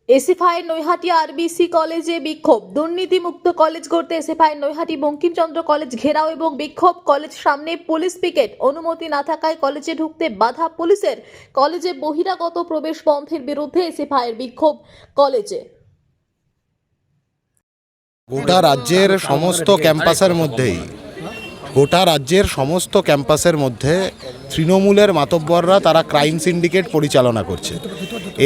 SFI Naihati RBC কলেজে বিক্ষোভ। দুর্নীতিমুক্ত কলেজ গড়তে এসএফআই নৈহাটি বঙ্কিমচন্দ্র কলেজ ঘেরাও এবং বিক্ষোভ। কলেজ সামনে পুলিশ পিকেট। অনুমতি না থাকায় কলেজে ঢুকতে বাধা পুলিশের। কলেজে বহিরাগত প্রবেশ বন্ধের বিরুদ্ধে এসএফআইয়ের বিক্ষোভ কলেজে। গোটা রাজ্যের সমস্ত ক্যাম্পাসের মধ্যে তৃণমূলের মাতব্বররা তারা ক্রাইম সিন্ডিকেট পরিচালনা করছে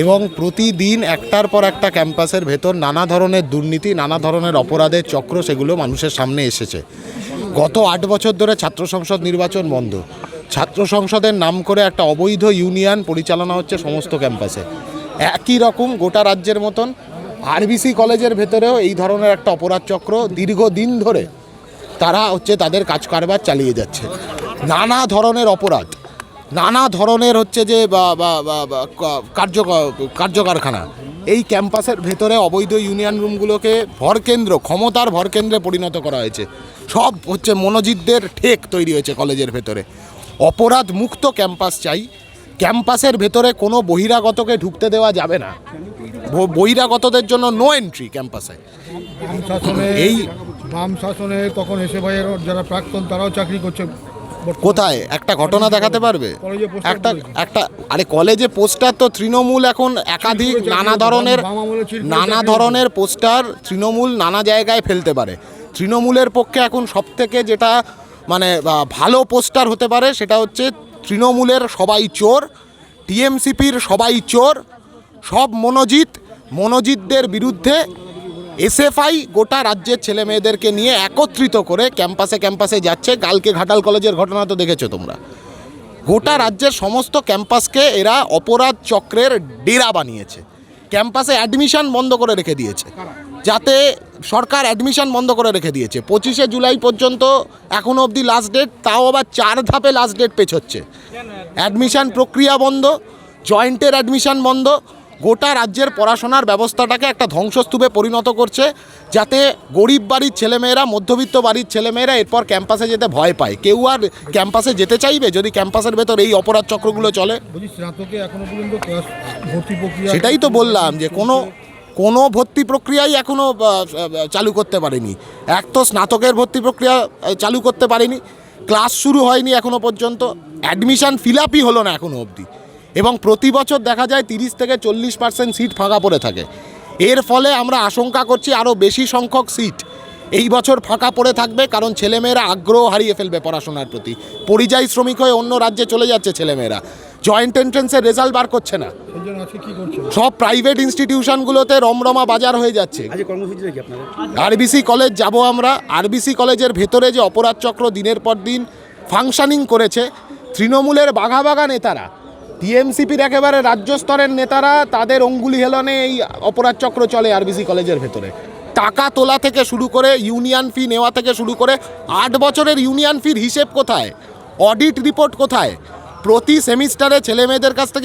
এবং প্রতিদিন একটার পর একটা ক্যাম্পাসের ভেতর নানা ধরনের দুর্নীতি, নানা ধরনের অপরাধের চক্র সেগুলো মানুষের সামনে এসেছে। গত 8 বছর ধরে ছাত্র সংসদ নির্বাচন বন্ধ। ছাত্র সংসদের নাম করে একটা অবৈধ ইউনিয়ন পরিচালনা হচ্ছে সমস্ত ক্যাম্পাসে। একই রকম গোটা রাজ্যের মতন আরবিসি কলেজের ভেতরেও এই ধরনের একটা অপরাধ চক্র দীর্ঘদিন ধরে তারা তাদের কাজ কারবার চালিয়ে যাচ্ছে। নানা ধরনের অপরাধ, নানা ধরনের যে কার্যকারখানা এই ক্যাম্পাসের ভেতরে অবৈধ ইউনিয়ন রুমগুলোকে ভরকেন্দ্র, ক্ষমতার ভরকেন্দ্রে পরিণত করা হয়েছে। সব মনোজিতদের ঠেক তৈরি হয়েছে কলেজের ভেতরে। অপরাধ মুক্ত ক্যাম্পাস চাই। ক্যাম্পাসের ভেতরে কোনো বহিরাগতকে ঢুকতে দেওয়া যাবে না। বহিরাগতদের জন্য নো এন্ট্রি ক্যাম্পাসে। এই বাম শাসনে তখন এসএফআইয়ের যারা প্রাক্তন তারাও চাকরি করছে। কোথায় একটা ঘটনা দেখাতে পারবে? আরে কলেজে পোস্টার তো তৃণমূল এখন একাধিক নানা ধরনের পোস্টার তৃণমূল নানা জায়গায় ফেলতে পারে। তৃণমূলের পক্ষে এখন সবথেকে যেটা ভালো পোস্টার হতে পারে সেটা হচ্ছে তৃণমূলের সবাই চোর, টিএমসিপির সবাই চোর, সব মনোজিতদের বিরুদ্ধে এসএফআই গোটা রাজ্যের ছেলে মেয়েদেরকে নিয়ে একত্রিত করে ক্যাম্পাসে যাচ্ছে। কালকে ঘাটাল কলেজের ঘটনা তো দেখেছো তোমরা। গোটা রাজ্যের সমস্ত ক্যাম্পাসকে এরা অপরাধ চক্রের ডেরা বানিয়েছে। ক্যাম্পাসে অ্যাডমিশন বন্ধ করে রেখে দিয়েছে, যাতে সরকার অ্যাডমিশন বন্ধ করে রেখে দিয়েছে। 25শে জুলাই পর্যন্ত এখনও অবধি লাস্ট ডেট, তাও আবার 4 ধাপে লাস্ট ডেট পেছোচ্ছে। অ্যাডমিশন প্রক্রিয়া বন্ধ, জয়েন্টের অ্যাডমিশন বন্ধ। গোটা রাজ্যের পড়াশোনার ব্যবস্থাটাকে একটা ধ্বংসস্তূপে পরিণত করছে, যাতে গরিব বাড়ির ছেলেমেয়েরা, মধ্যবিত্ত বাড়ির ছেলেমেয়েরা এরপর ক্যাম্পাসে যেতে ভয় পায়। কেউ আর ক্যাম্পাসে যেতে চাইবে যদি ক্যাম্পাসের ভেতর এই অপরাধ চক্রগুলো চলে? সেটাই তো বললাম যে কোনো ভর্তি প্রক্রিয়াই এখনও চালু করতে পারেনি। এক তো স্নাতকের ভর্তি প্রক্রিয়া চালু করতে পারেনি, ক্লাস শুরু হয়নি এখনও পর্যন্ত, অ্যাডমিশন ফিল আপই হলো না এখনও অবধি। এবং প্রতি বছর দেখা যায় 30 থেকে 40% সিট ফাঁকা পড়ে থাকে। এর ফলে আমরা আশঙ্কা করছি আরও বেশি সংখ্যক সিট এই বছর ফাঁকা পড়ে থাকবে, কারণ ছেলেমেয়েরা আগ্রহ হারিয়ে ফেলবে পড়াশোনার প্রতি। পরিযায়ী শ্রমিক হয়ে অন্য রাজ্যে চলে যাচ্ছে ছেলেমেয়েরা। জয়েন্ট এন্ট্রেন্সের রেজাল্ট বার করছে না। সব প্রাইভেট ইনস্টিটিউশনগুলোতে রমরমা বাজার হয়ে যাচ্ছে। আরবিসি কলেজ যাব আমরা। আরবিসি কলেজের ভেতরে যে অপরাধ চক্র দিনের পর দিন ফাংশনিং করেছে, তৃণমূলের বাঘা নেতারা, টিএমসিপির একেবারে রাজ্য স্তরের নেতারা, তাদের অঙ্গুলি হেলনে এই অপরাধ চক্র চলে আরবিসি কলেজের ভেতরে। টাকা তোলা থেকে শুরু করে, ইউনিয়ন ফি নেওয়া থেকে শুরু করে, 8 বছরের ইউনিয়ন ফির হিসেব কোথায়? অডিট রিপোর্ট কোথায়? প্রতি সেমিস্টারে ছেলেমেয়েদের কাছ থেকে